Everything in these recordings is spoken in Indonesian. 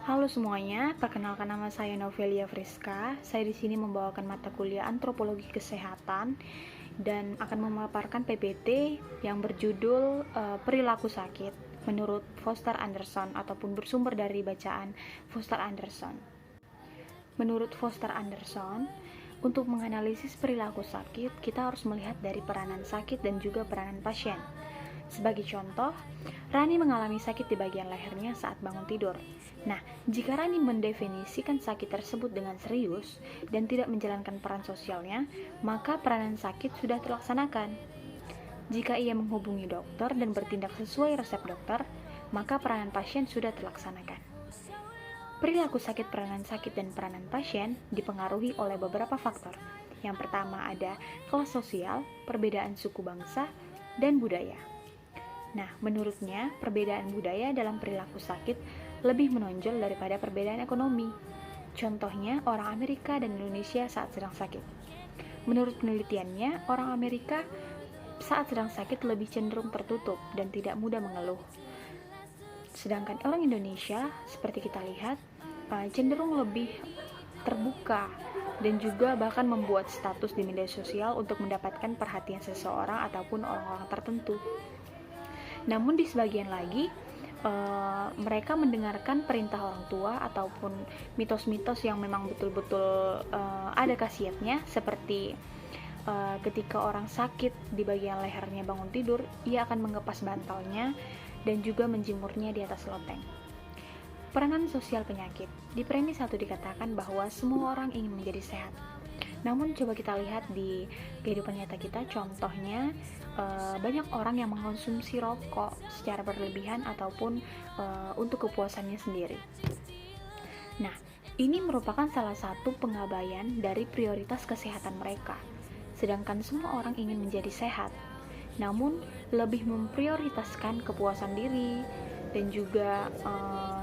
Halo semuanya, perkenalkan nama saya Novelia Friska. Saya di sini membawakan mata kuliah Antropologi Kesehatan dan akan memaparkan PPT yang berjudul Perilaku Sakit menurut Foster Anderson ataupun bersumber dari bacaan Foster Anderson. Menurut Foster Anderson, untuk menganalisis perilaku sakit, kita harus melihat dari peranan sakit dan juga peranan pasien. Sebagai contoh, Rani mengalami sakit di bagian lehernya saat bangun tidur. Nah, jika Rani mendefinisikan sakit tersebut dengan serius dan tidak menjalankan peran sosialnya, maka peranan sakit sudah terlaksanakan. Jika ia menghubungi dokter dan bertindak sesuai resep dokter, maka peranan pasien sudah terlaksanakan. Perilaku sakit, peranan sakit, dan peranan pasien dipengaruhi oleh beberapa faktor. Yang pertama ada kelas sosial, perbedaan suku bangsa, dan budaya. Nah, menurutnya, perbedaan budaya dalam perilaku sakit lebih menonjol daripada perbedaan ekonomi. Contohnya, orang Amerika dan Indonesia saat sedang sakit. Menurut penelitiannya, orang Amerika saat sedang sakit lebih cenderung tertutup dan tidak mudah mengeluh. Sedangkan orang Indonesia, seperti kita lihat, cenderung lebih terbuka dan juga bahkan membuat status di media sosial untuk mendapatkan perhatian seseorang ataupun orang-orang tertentu. Namun di sebagian lagi, mereka mendengarkan perintah orang tua ataupun mitos-mitos yang memang betul-betul ada khasiatnya, seperti ketika orang sakit di bagian lehernya bangun tidur, ia akan mengepas bantalnya dan juga menjemurnya di atas loteng. Peranan sosial penyakit. Di premis 1 dikatakan bahwa semua orang ingin menjadi sehat. Namun coba kita lihat di kehidupan nyata kita, contohnya banyak orang yang mengkonsumsi rokok secara berlebihan ataupun untuk kepuasannya sendiri. Nah, ini merupakan salah satu pengabaian dari prioritas kesehatan mereka. Sedangkan semua orang ingin menjadi sehat, namun lebih memprioritaskan kepuasan diri dan juga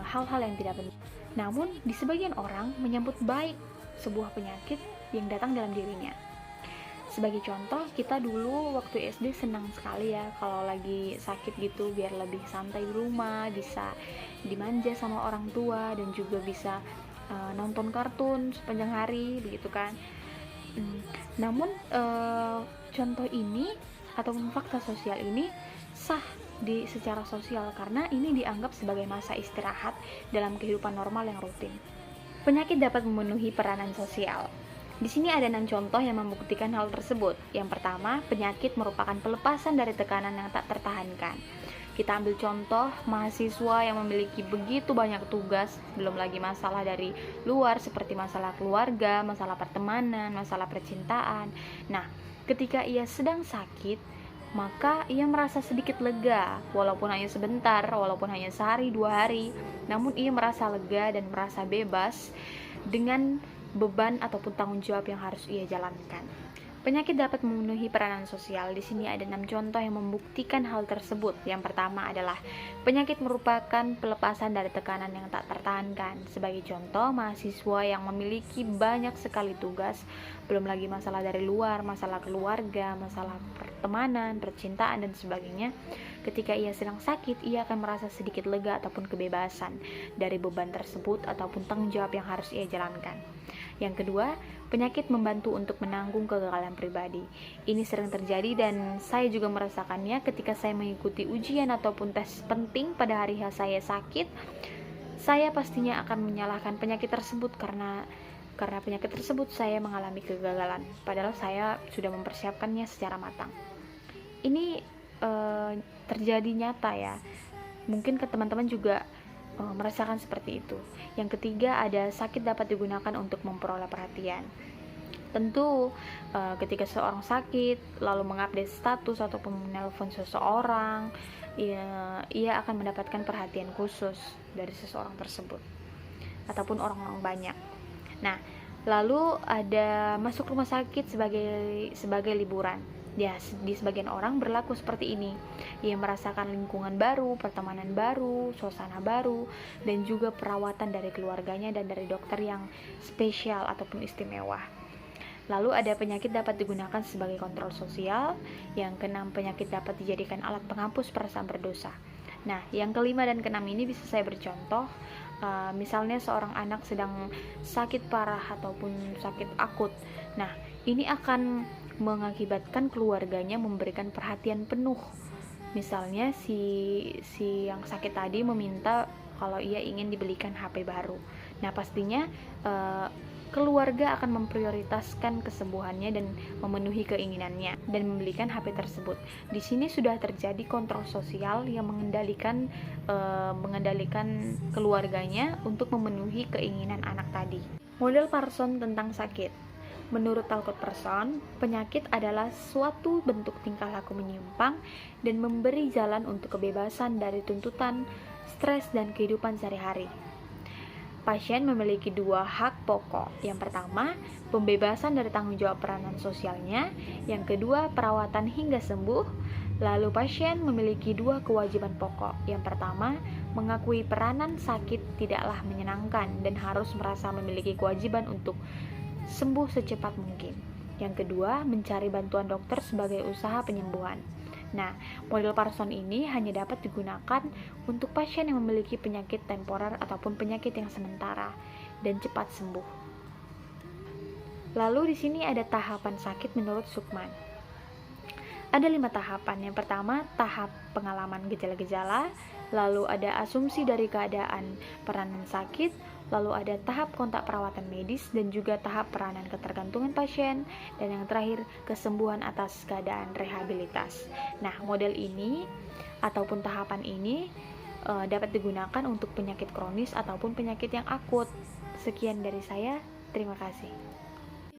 hal-hal yang tidak penting. Namun di sebagian orang menyambut baik sebuah penyakit yang datang dalam dirinya. Sebagai contoh, kita dulu waktu SD senang sekali ya kalau lagi sakit gitu, biar lebih santai di rumah, bisa dimanja sama orang tua dan juga bisa nonton kartun sepanjang hari begitu kan. Namun contoh ini ataupun fakta sosial ini sah secara sosial karena ini dianggap sebagai masa istirahat dalam kehidupan normal yang rutin. Penyakit dapat memenuhi peranan sosial. Di sini ada 6 contoh yang membuktikan hal tersebut. Yang pertama, penyakit merupakan pelepasan dari tekanan yang tak tertahankan. Kita ambil contoh mahasiswa yang memiliki begitu banyak tugas, belum lagi masalah dari luar seperti masalah keluarga, masalah pertemanan, masalah percintaan. Nah, ketika ia sedang sakit, maka ia merasa sedikit lega, walaupun hanya sebentar, walaupun hanya sehari, 2 hari, namun ia merasa lega dan merasa bebas dengan beban ataupun tanggung jawab yang harus ia jalankan. Penyakit dapat memenuhi peranan sosial. Di sini ada 6 contoh yang membuktikan hal tersebut. Yang pertama adalah penyakit merupakan pelepasan dari tekanan yang tak tertahankan. Sebagai contoh, mahasiswa yang memiliki banyak sekali tugas, belum lagi masalah dari luar, masalah keluarga, masalah pertemanan, percintaan, dan sebagainya. Ketika ia sedang sakit, ia akan merasa sedikit lega ataupun kebebasan dari beban tersebut ataupun tanggung jawab yang harus ia jalankan. Yang kedua, penyakit membantu untuk menanggung kegagalan pribadi. Ini sering terjadi dan saya juga merasakannya ketika saya mengikuti ujian ataupun tes penting pada hari saya sakit. Saya pastinya akan menyalahkan penyakit tersebut karena penyakit tersebut saya mengalami kegagalan, padahal saya sudah mempersiapkannya secara matang. Ini terjadi nyata ya. Mungkin ke teman-teman juga merasakan seperti itu. Yang ketiga, ada sakit dapat digunakan untuk memperoleh perhatian. Tentu ketika seorang sakit lalu mengupdate status ataupun menelpon seseorang, ia akan mendapatkan perhatian khusus dari seseorang tersebut ataupun orang-orang banyak. Nah, lalu ada masuk rumah sakit sebagai liburan. Ya, di sebagian orang berlaku seperti ini. Ia merasakan lingkungan baru, pertemanan baru, suasana baru, dan juga perawatan dari keluarganya dan dari dokter yang spesial ataupun istimewa. Lalu ada penyakit dapat digunakan sebagai kontrol sosial. Yang keenam, penyakit dapat dijadikan alat penghapus perasaan berdosa. Nah, yang kelima dan keenam ini bisa saya bercontoh Misalnya seorang anak sedang sakit parah ataupun sakit akut. Nah, ini akan mengakibatkan keluarganya memberikan perhatian penuh. Misalnya si yang sakit tadi meminta kalau ia ingin dibelikan HP baru. Nah, pastinya keluarga akan memprioritaskan kesembuhannya dan memenuhi keinginannya dan membelikan HP tersebut. Di sini sudah terjadi kontrol sosial yang mengendalikan keluarganya untuk memenuhi keinginan anak tadi. Model Parson tentang sakit. Menurut Talcott Parson, penyakit adalah suatu bentuk tingkah laku menyimpang dan memberi jalan untuk kebebasan dari tuntutan, stres, dan kehidupan sehari-hari. Pasien memiliki dua hak pokok. Yang pertama, pembebasan dari tanggung jawab peranan sosialnya. Yang kedua, perawatan hingga sembuh. Lalu pasien memiliki dua kewajiban pokok. Yang pertama, mengakui peranan sakit tidaklah menyenangkan dan harus merasa memiliki kewajiban untuk sembuh secepat mungkin. Yang kedua, mencari bantuan dokter sebagai usaha penyembuhan. Nah, model Parson ini hanya dapat digunakan untuk pasien yang memiliki penyakit temporer ataupun penyakit yang sementara dan cepat sembuh. Lalu di sini ada tahapan sakit menurut Sukman. Ada 5 tahapan. Yang pertama, tahap pengalaman gejala-gejala, lalu ada asumsi dari keadaan peranan sakit, lalu ada tahap kontak perawatan medis, dan juga tahap peranan ketergantungan pasien, dan yang terakhir kesembuhan atas keadaan rehabilitas. Nah, model ini ataupun tahapan ini dapat digunakan untuk penyakit kronis ataupun penyakit yang akut. Sekian dari saya, terima kasih.